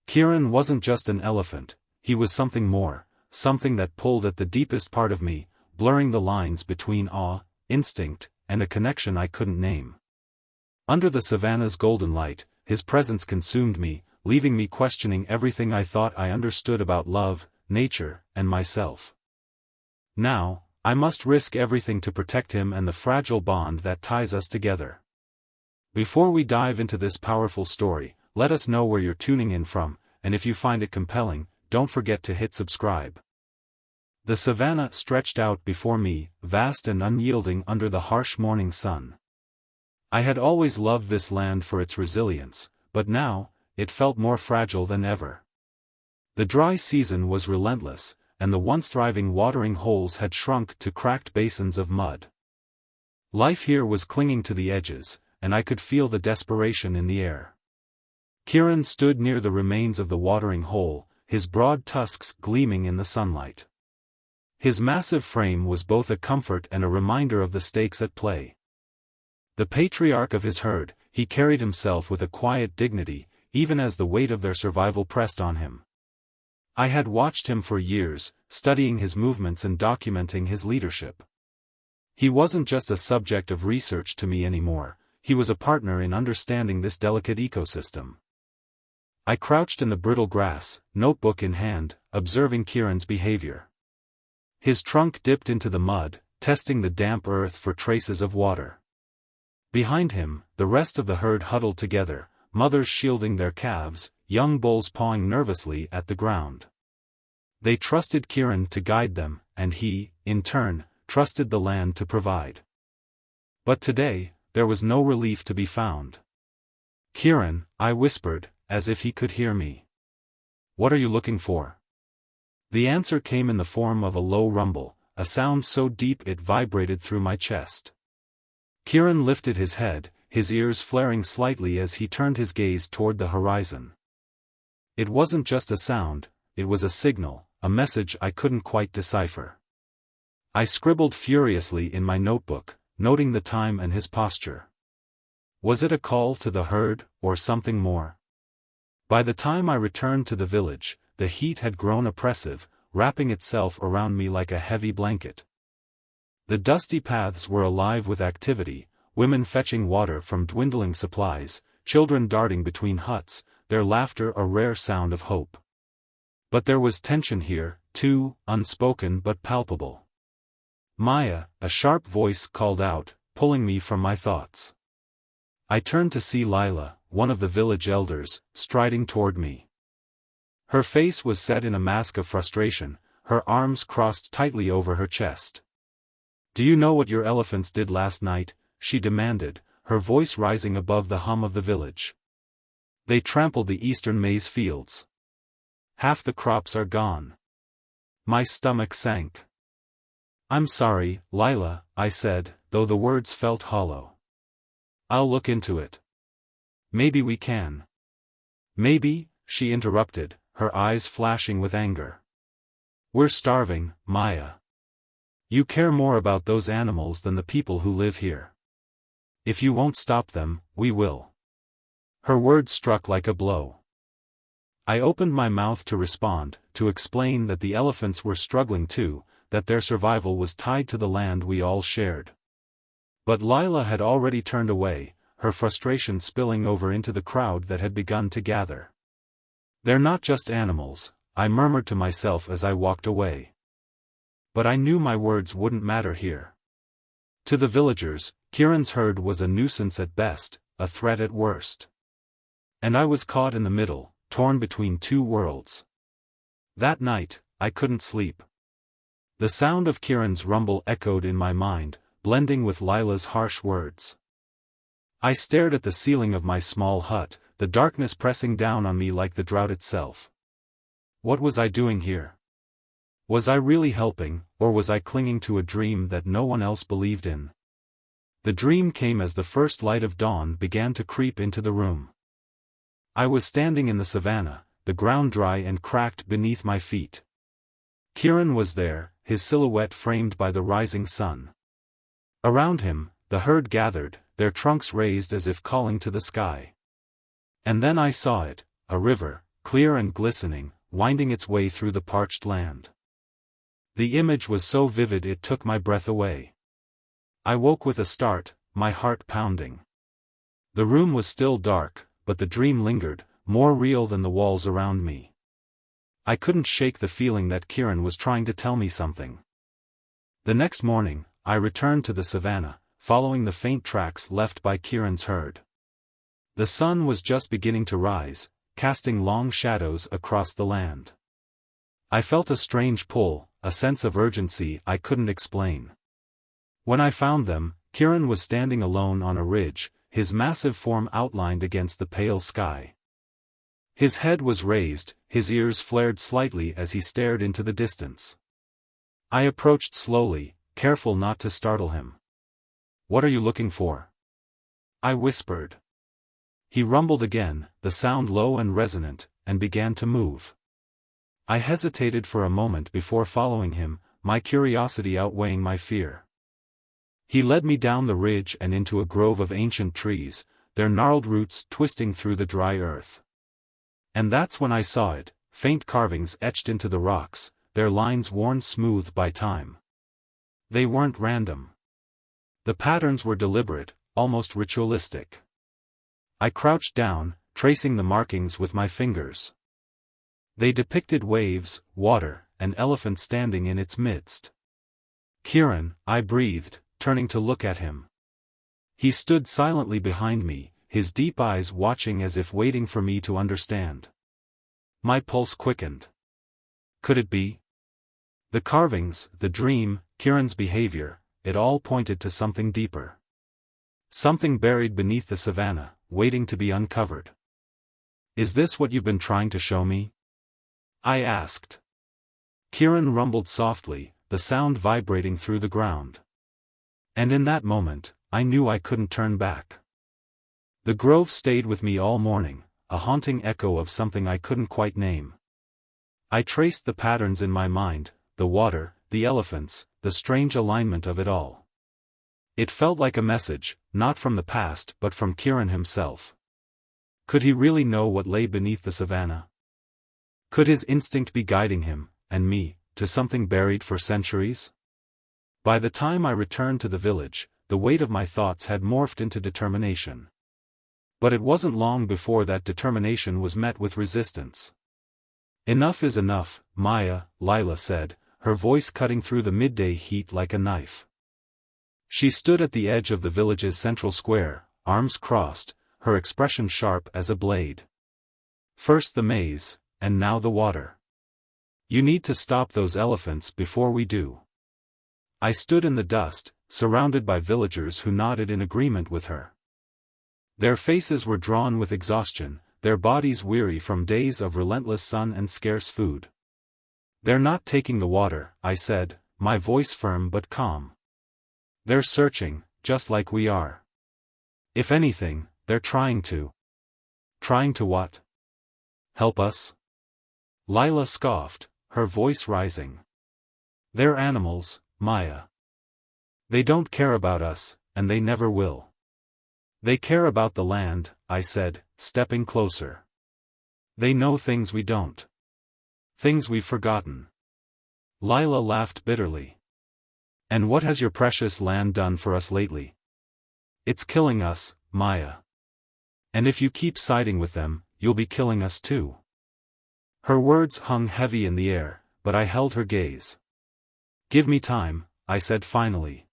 Kiran wasn't just an elephant, he was something more, something that pulled at the deepest part of me, blurring the lines between awe, instinct, and a connection I couldn't name. Under the savannah's golden light, his presence consumed me, leaving me questioning everything I thought I understood about love, nature, and myself. Now, I must risk everything to protect him and the fragile bond that ties us together. Before we dive into this powerful story, let us know where you're tuning in from, and if you find it compelling, don't forget to hit subscribe. The savannah stretched out before me, vast and unyielding under the harsh morning sun. I had always loved this land for its resilience, but now, it felt more fragile than ever. The dry season was relentless, and the once thriving watering holes had shrunk to cracked basins of mud. Life here was clinging to the edges, and I could feel the desperation in the air. Kiran stood near the remains of the watering hole, his broad tusks gleaming in the sunlight. His massive frame was both a comfort and a reminder of the stakes at play. The patriarch of his herd, he carried himself with a quiet dignity, even as the weight of their survival pressed on him. I had watched him for years, studying his movements and documenting his leadership. He wasn't just a subject of research to me anymore, he was a partner in understanding this delicate ecosystem. I crouched in the brittle grass, notebook in hand, observing Kiran's behavior. His trunk dipped into the mud, testing the damp earth for traces of water. Behind him, the rest of the herd huddled together, mothers shielding their calves, young bulls pawing nervously at the ground. They trusted Kiran to guide them, and he, in turn, trusted the land to provide. But today, there was no relief to be found. "Kiran," I whispered, as if he could hear me. "What are you looking for?" The answer came in the form of a low rumble, a sound so deep it vibrated through my chest. Kiran lifted his head, his ears flaring slightly as he turned his gaze toward the horizon. It wasn't just a sound, it was a signal, a message I couldn't quite decipher. I scribbled furiously in my notebook, noting the time and his posture. Was it a call to the herd, or something more? By the time I returned to the village, the heat had grown oppressive, wrapping itself around me like a heavy blanket. The dusty paths were alive with activity, women fetching water from dwindling supplies, children darting between huts, their laughter a rare sound of hope. But there was tension here, too, unspoken but palpable. "Maya," a sharp voice called out, pulling me from my thoughts. I turned to see Lila, one of the village elders, striding toward me. Her face was set in a mask of frustration, her arms crossed tightly over her chest. "Do you know what your elephants did last night?" she demanded, her voice rising above the hum of the village. "They trampled the eastern maize fields. Half the crops are gone." My stomach sank. "I'm sorry, Lila," I said, though the words felt hollow. "I'll look into it. Maybe we can." "Maybe," she interrupted, her eyes flashing with anger. "We're starving, Maya. You care more about those animals than the people who live here. If you won't stop them, we will." Her words struck like a blow. I opened my mouth to respond, to explain that the elephants were struggling too, that their survival was tied to the land we all shared. But Lila had already turned away, her frustration spilling over into the crowd that had begun to gather. "They're not just animals," I murmured to myself as I walked away. But I knew my words wouldn't matter here. To the villagers, Kiran's herd was a nuisance at best, a threat at worst. And I was caught in the middle, torn between two worlds. That night, I couldn't sleep. The sound of Kiran's rumble echoed in my mind, blending with Lila's harsh words. I stared at the ceiling of my small hut, the darkness pressing down on me like the drought itself. What was I doing here? Was I really helping, or was I clinging to a dream that no one else believed in? The dream came as the first light of dawn began to creep into the room. I was standing in the savannah, the ground dry and cracked beneath my feet. Kiran was there, his silhouette framed by the rising sun. Around him, the herd gathered, their trunks raised as if calling to the sky. And then I saw it, a river, clear and glistening, winding its way through the parched land. The image was so vivid it took my breath away. I woke with a start, my heart pounding. The room was still dark, but the dream lingered, more real than the walls around me. I couldn't shake the feeling that Kiran was trying to tell me something. The next morning, I returned to the savannah, following the faint tracks left by Kiran's herd. The sun was just beginning to rise, casting long shadows across the land. I felt a strange pull, a sense of urgency I couldn't explain. When I found them, Kiran was standing alone on a ridge, his massive form outlined against the pale sky. His head was raised, his ears flared slightly as he stared into the distance. I approached slowly, careful not to startle him. "What are you looking for?" I whispered. He rumbled again, the sound low and resonant, and began to move. I hesitated for a moment before following him, my curiosity outweighing my fear. He led me down the ridge and into a grove of ancient trees, their gnarled roots twisting through the dry earth. And that's when I saw it, faint carvings etched into the rocks, their lines worn smooth by time. They weren't random. The patterns were deliberate, almost ritualistic. I crouched down, tracing the markings with my fingers. They depicted waves, water, and elephants standing in its midst. "Kiran," I breathed, turning to look at him. He stood silently behind me, his deep eyes watching as if waiting for me to understand. My pulse quickened. Could it be? The carvings, the dream, Kiran's behavior, it all pointed to something deeper. Something buried beneath the savannah, waiting to be uncovered. "Is this what you've been trying to show me?" I asked. Kiran rumbled softly, the sound vibrating through the ground. And in that moment, I knew I couldn't turn back. The grove stayed with me all morning, a haunting echo of something I couldn't quite name. I traced the patterns in my mind, the water, the elephants, the strange alignment of it all. It felt like a message, not from the past but from Kiran himself. Could he really know what lay beneath the savannah? Could his instinct be guiding him, and me, to something buried for centuries? By the time I returned to the village, the weight of my thoughts had morphed into determination. But it wasn't long before that determination was met with resistance. "Enough is enough, Maya," Lila said, her voice cutting through the midday heat like a knife. She stood at the edge of the village's central square, arms crossed, her expression sharp as a blade. "First the maize, and now the water. You need to stop those elephants before we do." I stood in the dust, surrounded by villagers who nodded in agreement with her. Their faces were drawn with exhaustion, their bodies weary from days of relentless sun and scarce food. "They're not taking the water," I said, my voice firm but calm. "They're searching, just like we are. If anything, they're trying to." "Trying to what?" "Help us?" Lila scoffed, her voice rising. "They're animals, Maya. They don't care about us, and they never will. They care about the land," I said, stepping closer. "They know things we don't. Things we've forgotten." Lila laughed bitterly. "And what has your precious land done for us lately? It's killing us, Maya. And if you keep siding with them, you'll be killing us too." Her words hung heavy in the air, but I held her gaze. "Give me time," I said finally.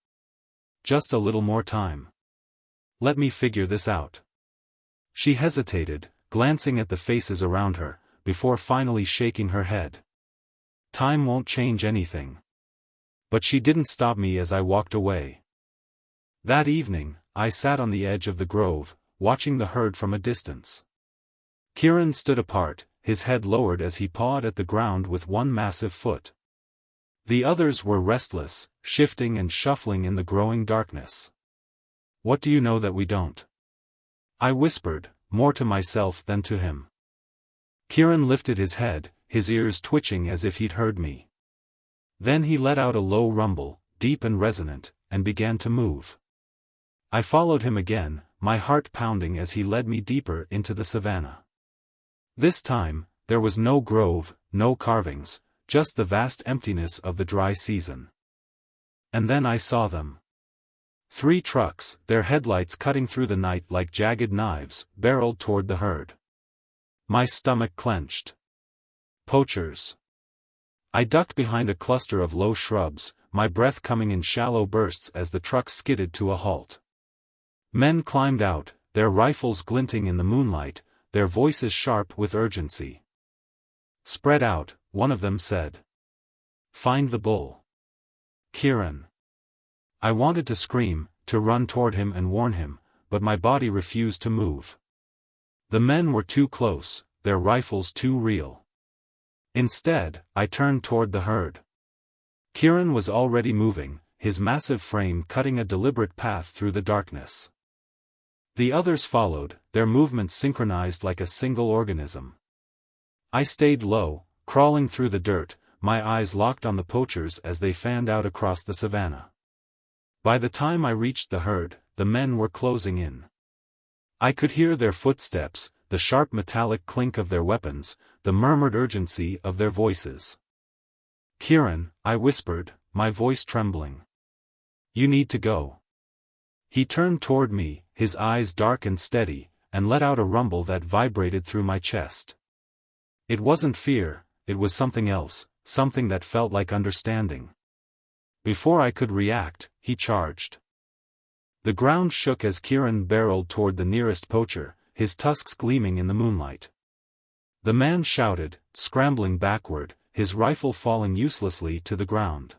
"Just a little more time. Let me figure this out." She hesitated, glancing at the faces around her, before finally shaking her head. "Time won't change anything." But she didn't stop me as I walked away. That evening, I sat on the edge of the grove, watching the herd from a distance. Kiran stood apart, his head lowered as he pawed at the ground with one massive foot. The others were restless, shifting and shuffling in the growing darkness. "What do you know that we don't?" I whispered, more to myself than to him. Kiran lifted his head, his ears twitching as if he'd heard me. Then he let out a low rumble, deep and resonant, and began to move. I followed him again, my heart pounding as he led me deeper into the savannah. This time, there was no grove, no carvings, just the vast emptiness of the dry season. And then I saw them. 3 trucks, their headlights cutting through the night like jagged knives, barreled toward the herd. My stomach clenched. Poachers. I ducked behind a cluster of low shrubs, my breath coming in shallow bursts as the truck skidded to a halt. Men climbed out, their rifles glinting in the moonlight, their voices sharp with urgency. "Spread out," one of them said. "Find the bull." Kiran. I wanted to scream, to run toward him and warn him, but my body refused to move. The men were too close, their rifles too real. Instead, I turned toward the herd. Kiran was already moving, his massive frame cutting a deliberate path through the darkness. The others followed, their movements synchronized like a single organism. I stayed low, crawling through the dirt, my eyes locked on the poachers as they fanned out across the savannah. By the time I reached the herd, the men were closing in. I could hear their footsteps, the sharp metallic clink of their weapons, the murmured urgency of their voices. "Kiran," I whispered, my voice trembling. "You need to go." He turned toward me, his eyes dark and steady, and let out a rumble that vibrated through my chest. It wasn't fear, it was something else, something that felt like understanding. Before I could react, he charged. The ground shook as Kiran barreled toward the nearest poacher, his tusks gleaming in the moonlight. The man shouted, scrambling backward, his rifle falling uselessly to the ground.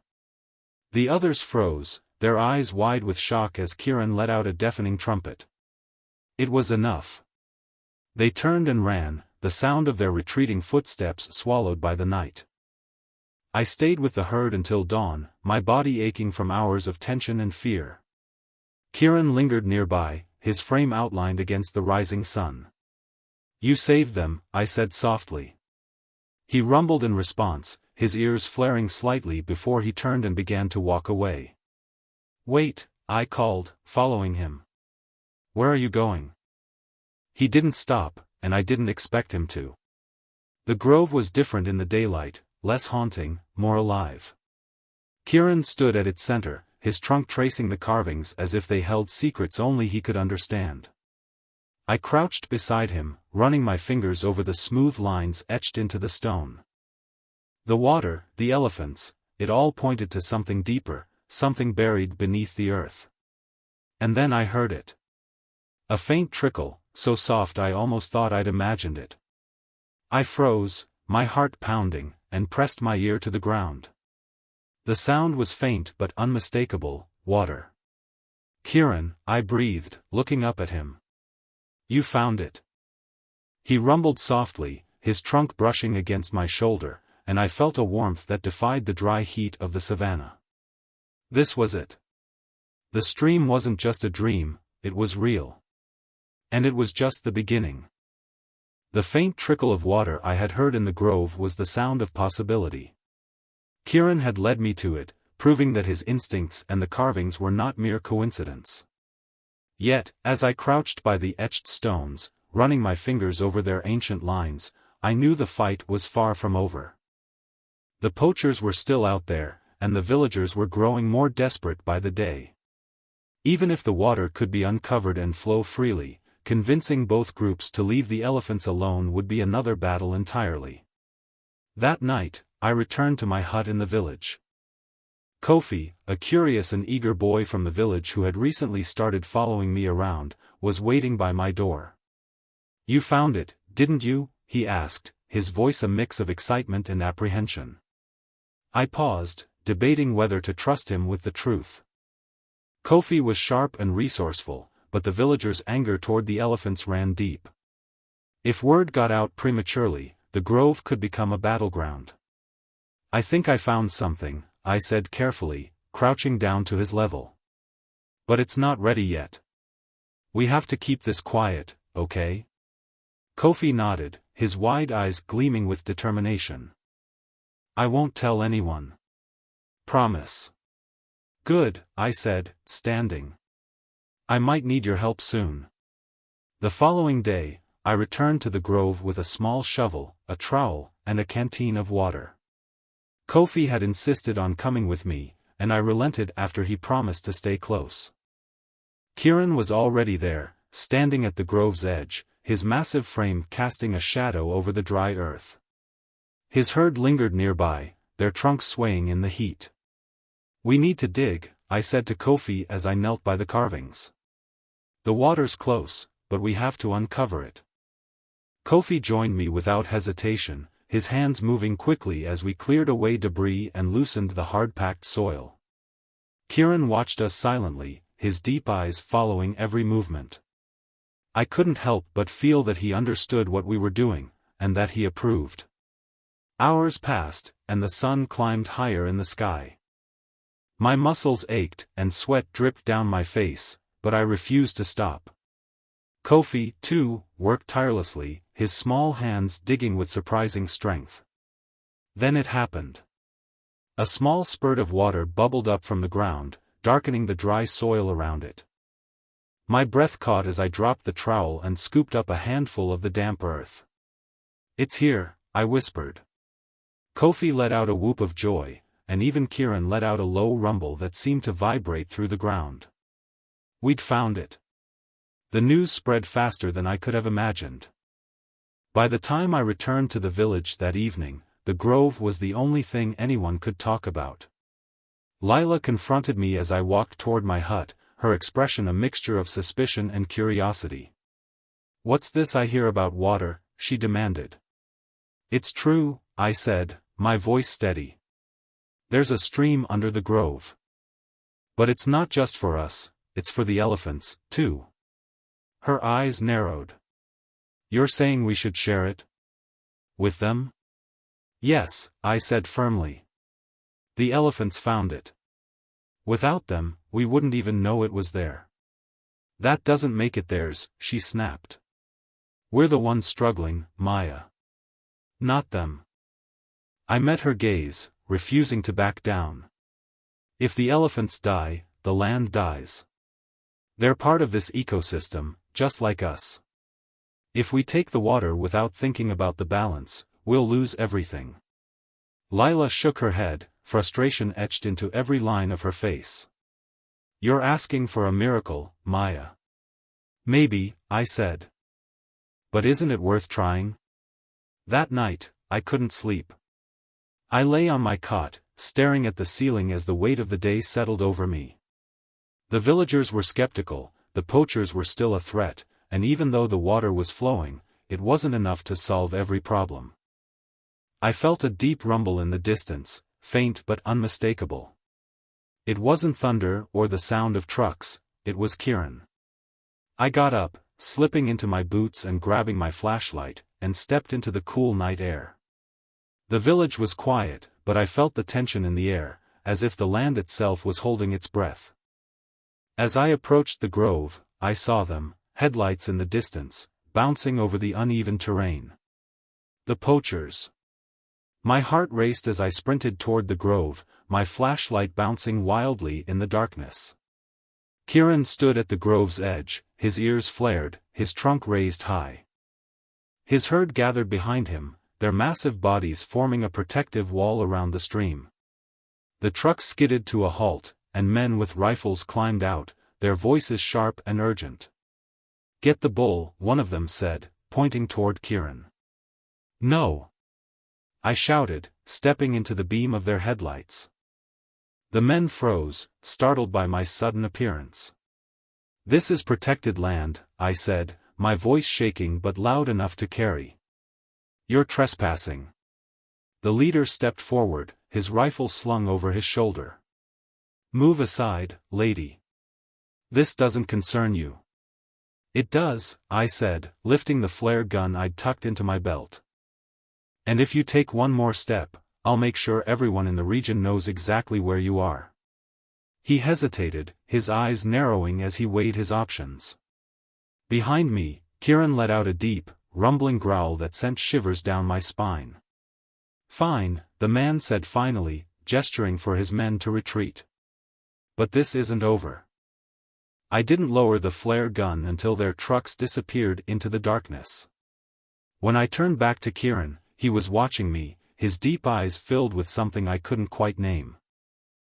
The others froze, their eyes wide with shock as Kiran let out a deafening trumpet. It was enough. They turned and ran, the sound of their retreating footsteps swallowed by the night. I stayed with the herd until dawn, my body aching from hours of tension and fear. Kiran lingered nearby, his frame outlined against the rising sun. "You saved them," I said softly. He rumbled in response, his ears flaring slightly before he turned and began to walk away. "Wait," I called, following him. "Where are you going?" He didn't stop, and I didn't expect him to. The grove was different in the daylight, less haunting, more alive. Kiran stood at its center, his trunk tracing the carvings as if they held secrets only he could understand. I crouched beside him, running my fingers over the smooth lines etched into the stone. The water, the elephants, it all pointed to something deeper, something buried beneath the earth. And then I heard it. A faint trickle, so soft I almost thought I'd imagined it. I froze, my heart pounding, and pressed my ear to the ground. The sound was faint but unmistakable, water. "Kiran," I breathed, looking up at him. "You found it." He rumbled softly, his trunk brushing against my shoulder, and I felt a warmth that defied the dry heat of the savannah. This was it. The stream wasn't just a dream, it was real. And it was just the beginning. The faint trickle of water I had heard in the grove was the sound of possibility. Kiran had led me to it, proving that his instincts and the carvings were not mere coincidence. Yet, as I crouched by the etched stones, running my fingers over their ancient lines, I knew the fight was far from over. The poachers were still out there, and the villagers were growing more desperate by the day. Even if the water could be uncovered and flow freely, convincing both groups to leave the elephants alone would be another battle entirely. That night, I returned to my hut in the village. Kofi, a curious and eager boy from the village who had recently started following me around, was waiting by my door. "You found it, didn't you?" he asked, his voice a mix of excitement and apprehension. I paused, debating whether to trust him with the truth. Kofi was sharp and resourceful, but the villagers' anger toward the elephants ran deep. If word got out prematurely, the grove could become a battleground. "I think I found something," I said carefully, crouching down to his level. "But it's not ready yet. We have to keep this quiet, okay?" Kofi nodded, his wide eyes gleaming with determination. "I won't tell anyone. Promise." "Good," I said, standing. "I might need your help soon." The following day, I returned to the grove with a small shovel, a trowel, and a canteen of water. Kofi had insisted on coming with me, and I relented after he promised to stay close. Kiran was already there, standing at the grove's edge, his massive frame casting a shadow over the dry earth. His herd lingered nearby, their trunks swaying in the heat. "We need to dig," I said to Kofi as I knelt by the carvings. "The water's close, but we have to uncover it." Kofi joined me without hesitation, his hands moving quickly as we cleared away debris and loosened the hard-packed soil. Kiran watched us silently, his deep eyes following every movement. I couldn't help but feel that he understood what we were doing, and that he approved. Hours passed, and the sun climbed higher in the sky. My muscles ached, and sweat dripped down my face, but I refused to stop. Kofi, too, worked tirelessly, his small hands digging with surprising strength. Then it happened. A small spurt of water bubbled up from the ground, darkening the dry soil around it. My breath caught as I dropped the trowel and scooped up a handful of the damp earth. "It's here," I whispered. Kofi let out a whoop of joy, and even Kiran let out a low rumble that seemed to vibrate through the ground. We'd found it. The news spread faster than I could have imagined. By the time I returned to the village that evening, the grove was the only thing anyone could talk about. Lila confronted me as I walked toward my hut, her expression a mixture of suspicion and curiosity. "What's this I hear about water?" she demanded. "It's true," I said, my voice steady. "There's a stream under the grove. But it's not just for us, it's for the elephants, too." Her eyes narrowed. "You're saying we should share it? With them?" "Yes," I said firmly. "The elephants found it. Without them, we wouldn't even know it was there." "That doesn't make it theirs," she snapped. "We're the ones struggling, Maya. Not them." I met her gaze, refusing to back down. If the elephants die, the land dies. They're part of this ecosystem, just like us. If we take the water without thinking about the balance, we'll lose everything. Lila shook her head, frustration etched into every line of her face. "You're asking for a miracle, Maya." "Maybe," I said. "But isn't it worth trying?" That night, I couldn't sleep. I lay on my cot, staring at the ceiling as the weight of the day settled over me. The villagers were skeptical, the poachers were still a threat, and even though the water was flowing, it wasn't enough to solve every problem. I felt a deep rumble in the distance, faint but unmistakable. It wasn't thunder or the sound of trucks, it was Kiran. I got up, slipping into my boots and grabbing my flashlight, and stepped into the cool night air. The village was quiet, but I felt the tension in the air, as if the land itself was holding its breath. As I approached the grove, I saw them, headlights in the distance, bouncing over the uneven terrain. The poachers. My heart raced as I sprinted toward the grove, my flashlight bouncing wildly in the darkness. Kiran stood at the grove's edge, his ears flared, his trunk raised high. His herd gathered behind him, their massive bodies forming a protective wall around the stream. The truck skidded to a halt, and men with rifles climbed out, their voices sharp and urgent. "Get the bull," one of them said, pointing toward Kiran. "No!" I shouted, stepping into the beam of their headlights. The men froze, startled by my sudden appearance. "This is protected land," I said, my voice shaking but loud enough to carry. "You're trespassing." The leader stepped forward, his rifle slung over his shoulder. "Move aside, lady. This doesn't concern you." "It does," I said, lifting the flare gun I'd tucked into my belt. "And if you take one more step, I'll make sure everyone in the region knows exactly where you are." He hesitated, his eyes narrowing as he weighed his options. Behind me, Kiran let out a deep, rumbling growl that sent shivers down my spine. "Fine," the man said finally, gesturing for his men to retreat. "But this isn't over." I didn't lower the flare gun until their trucks disappeared into the darkness. When I turned back to Kiran, he was watching me, his deep eyes filled with something I couldn't quite name.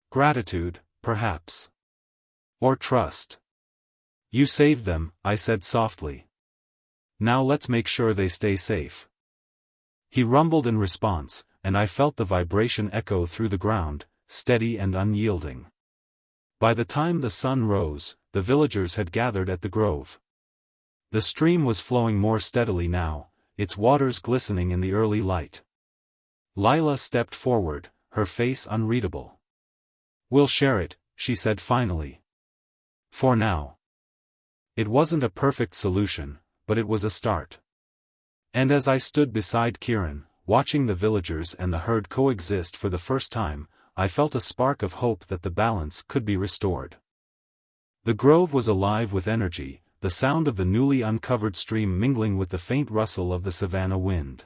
Gratitude, perhaps. Or trust. You saved them, I said softly. Now let's make sure they stay safe. He rumbled in response, and I felt the vibration echo through the ground, steady and unyielding. By the time the sun rose, the villagers had gathered at the grove. The stream was flowing more steadily now, its waters glistening in the early light. Lila stepped forward, her face unreadable. "We'll share it," she said finally. "For now." It wasn't a perfect solution, but it was a start. And as I stood beside Kiran, watching the villagers and the herd coexist for the first time, I felt a spark of hope that the balance could be restored. The grove was alive with energy, the sound of the newly uncovered stream mingling with the faint rustle of the savanna wind.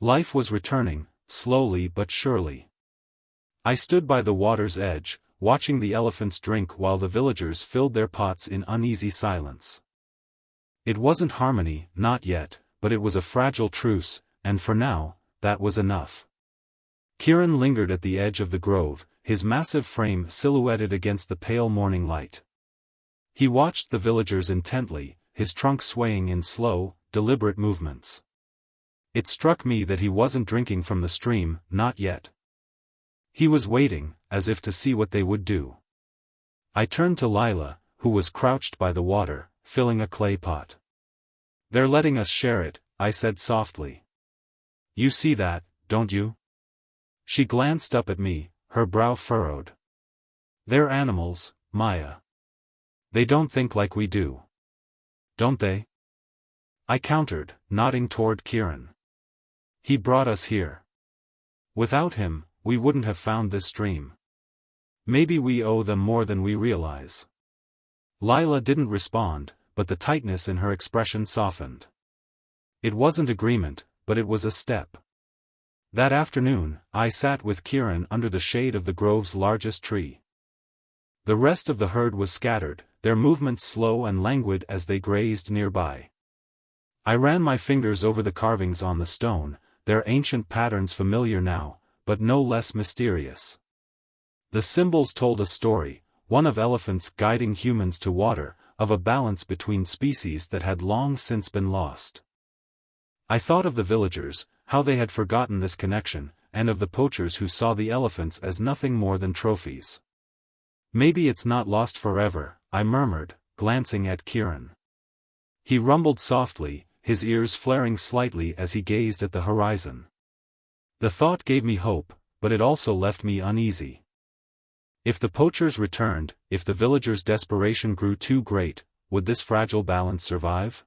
Life was returning, slowly but surely. I stood by the water's edge, watching the elephants drink while the villagers filled their pots in uneasy silence. It wasn't harmony, not yet, but it was a fragile truce, and for now, that was enough. Kiran lingered at the edge of the grove, his massive frame silhouetted against the pale morning light. He watched the villagers intently, his trunk swaying in slow, deliberate movements. It struck me that he wasn't drinking from the stream, not yet. He was waiting, as if to see what they would do. I turned to Lila, who was crouched by the water, filling a clay pot. "They're letting us share it," I said softly. "You see that, don't you?" She glanced up at me, her brow furrowed. "They're animals, Maya. They don't think like we do. Don't they?" I countered, nodding toward Kiran. "He brought us here. Without him, we wouldn't have found this stream. Maybe we owe them more than we realize." Lila didn't respond, but the tightness in her expression softened. It wasn't agreement, but it was a step. That afternoon, I sat with Kiran under the shade of the grove's largest tree. The rest of the herd was scattered, their movements slow and languid as they grazed nearby. I ran my fingers over the carvings on the stone, their ancient patterns familiar now, but no less mysterious. The symbols told a story, one of elephants guiding humans to water, of a balance between species that had long since been lost. I thought of the villagers, how they had forgotten this connection, and of the poachers who saw the elephants as nothing more than trophies. "Maybe it's not lost forever," I murmured, glancing at Kiran. He rumbled softly, his ears flaring slightly as he gazed at the horizon. The thought gave me hope, but it also left me uneasy. If the poachers returned, if the villagers' desperation grew too great, would this fragile balance survive?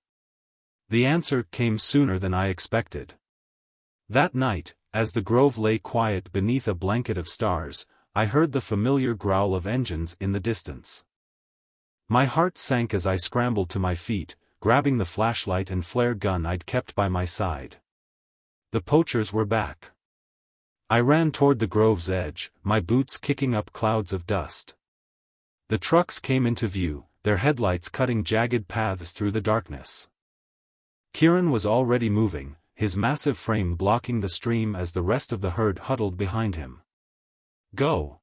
The answer came sooner than I expected. That night, as the grove lay quiet beneath a blanket of stars, I heard the familiar growl of engines in the distance. My heart sank as I scrambled to my feet, grabbing the flashlight and flare gun I'd kept by my side. The poachers were back. I ran toward the grove's edge, my boots kicking up clouds of dust. The trucks came into view, their headlights cutting jagged paths through the darkness. Kiran was already moving, his massive frame blocking the stream as the rest of the herd huddled behind him. "Go!"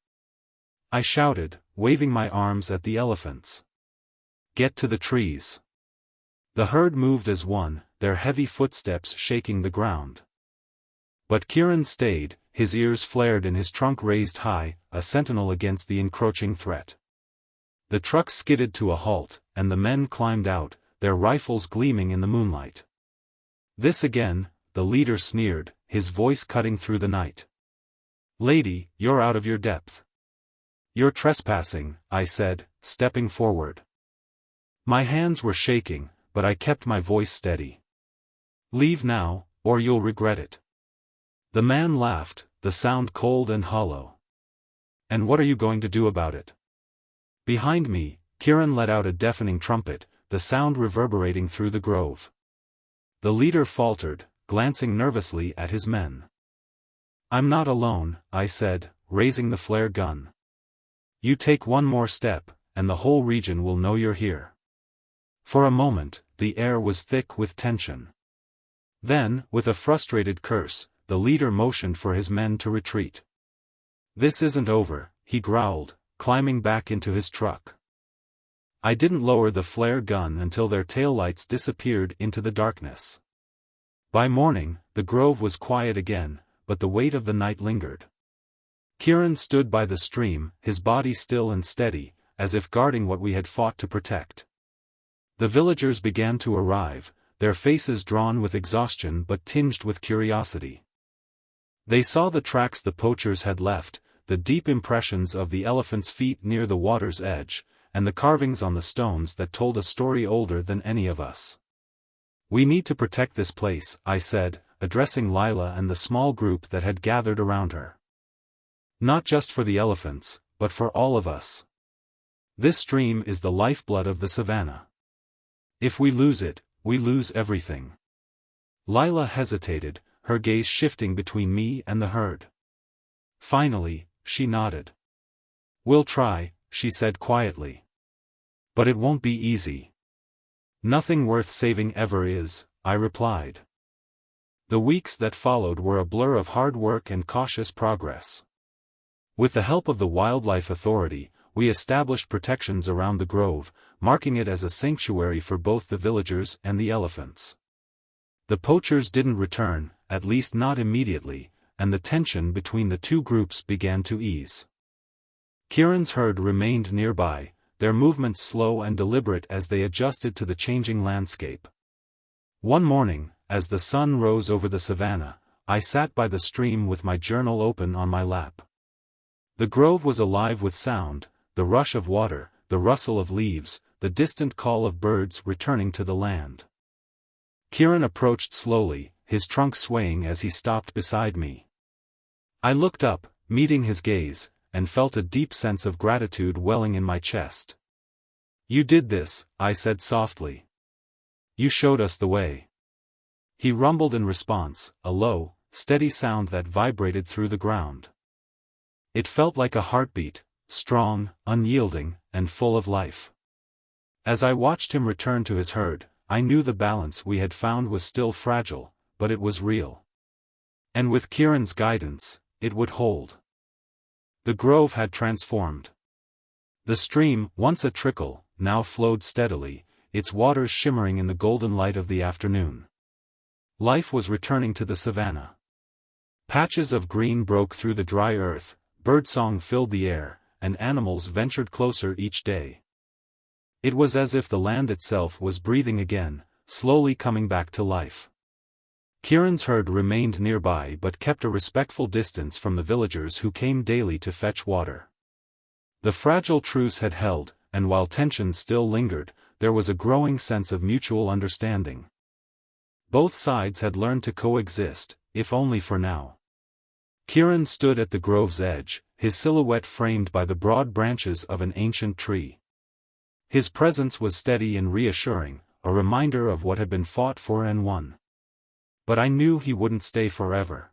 I shouted, waving my arms at the elephants. "Get to the trees!" The herd moved as one, their heavy footsteps shaking the ground. But Kiran stayed, his ears flared and his trunk raised high, a sentinel against the encroaching threat. The trucks skidded to a halt, and the men climbed out, their rifles gleaming in the moonlight. "This again," the leader sneered, his voice cutting through the night. "Lady, you're out of your depth. You're trespassing," I said, stepping forward. My hands were shaking, but I kept my voice steady. "Leave now, or you'll regret it." The man laughed, the sound cold and hollow. "And what are you going to do about it?" Behind me, Kiran let out a deafening trumpet, the sound reverberating through the grove. The leader faltered, glancing nervously at his men. "I'm not alone," I said, raising the flare gun. "You take one more step, and the whole region will know you're here." For a moment, the air was thick with tension. Then, with a frustrated curse, the leader motioned for his men to retreat. "This isn't over," he growled, climbing back into his truck. I didn't lower the flare gun until their taillights disappeared into the darkness. By morning, the grove was quiet again, but the weight of the night lingered. Kiran stood by the stream, his body still and steady, as if guarding what we had fought to protect. The villagers began to arrive, their faces drawn with exhaustion but tinged with curiosity. They saw the tracks the poachers had left, the deep impressions of the elephant's feet near the water's edge, and the carvings on the stones that told a story older than any of us. "We need to protect this place," I said, addressing Lila and the small group that had gathered around her. "Not just for the elephants, but for all of us. This stream is the lifeblood of the savannah. If we lose it, we lose everything." Lila hesitated, her gaze shifting between me and the herd. Finally, she nodded. "We'll try," she said quietly. "But it won't be easy." "Nothing worth saving ever is," I replied. The weeks that followed were a blur of hard work and cautious progress. With the help of the Wildlife Authority, we established protections around the grove, marking it as a sanctuary for both the villagers and the elephants. The poachers didn't return, at least not immediately, and the tension between the two groups began to ease. Kiran's herd remained nearby, their movements slow and deliberate as they adjusted to the changing landscape. One morning, as the sun rose over the savannah, I sat by the stream with my journal open on my lap. The grove was alive with sound, the rush of water, the rustle of leaves, the distant call of birds returning to the land. Kiran approached slowly, his trunk swaying as he stopped beside me. I looked up, meeting his gaze, and felt a deep sense of gratitude welling in my chest. "You did this," I said softly. "You showed us the way." He rumbled in response, a low, steady sound that vibrated through the ground. It felt like a heartbeat, strong, unyielding, and full of life. As I watched him return to his herd, I knew the balance we had found was still fragile, but it was real. And with Kiran's guidance, it would hold. The grove had transformed. The stream, once a trickle, now flowed steadily, its waters shimmering in the golden light of the afternoon. Life was returning to the savannah. Patches of green broke through the dry earth, birdsong filled the air, and animals ventured closer each day. It was as if the land itself was breathing again, slowly coming back to life. Kiran's herd remained nearby but kept a respectful distance from the villagers who came daily to fetch water. The fragile truce had held, and while tension still lingered, there was a growing sense of mutual understanding. Both sides had learned to coexist, if only for now. Kiran stood at the grove's edge, his silhouette framed by the broad branches of an ancient tree. His presence was steady and reassuring, a reminder of what had been fought for and won. But I knew he wouldn't stay forever.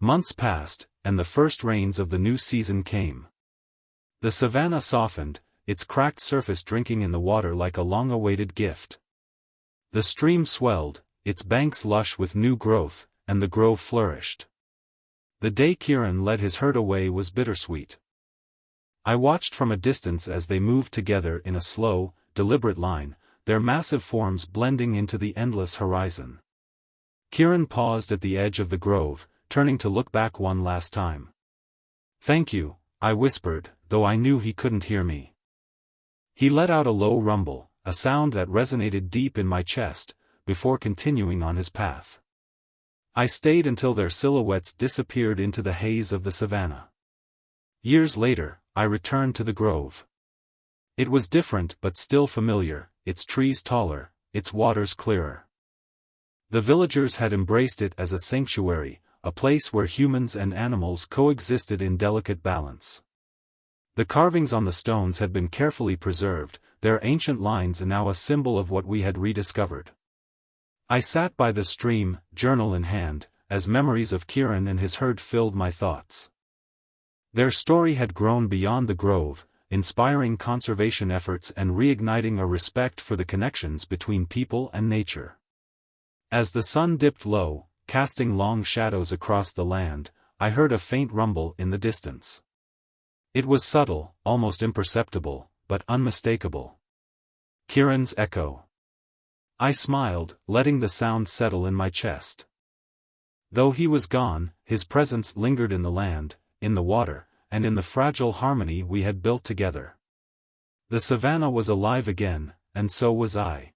Months passed, and the first rains of the new season came. The savannah softened, its cracked surface drinking in the water like a long-awaited gift. The stream swelled, its banks lush with new growth, and the grove flourished. The day Kiran led his herd away was bittersweet. I watched from a distance as they moved together in a slow, deliberate line, their massive forms blending into the endless horizon. Kiran paused at the edge of the grove, turning to look back one last time. "Thank you," I whispered, though I knew he couldn't hear me. He let out a low rumble, a sound that resonated deep in my chest, before continuing on his path. I stayed until their silhouettes disappeared into the haze of the savannah. Years later, I returned to the grove. It was different but still familiar, its trees taller, its waters clearer. The villagers had embraced it as a sanctuary, a place where humans and animals coexisted in delicate balance. The carvings on the stones had been carefully preserved, their ancient lines now a symbol of what we had rediscovered. I sat by the stream, journal in hand, as memories of Kiran and his herd filled my thoughts. Their story had grown beyond the grove, inspiring conservation efforts and reigniting a respect for the connections between people and nature. As the sun dipped low, casting long shadows across the land, I heard a faint rumble in the distance. It was subtle, almost imperceptible, but unmistakable. Kiran's echo. I smiled, letting the sound settle in my chest. Though he was gone, his presence lingered in the land, in the water, and in the fragile harmony we had built together. The savannah was alive again, and so was I.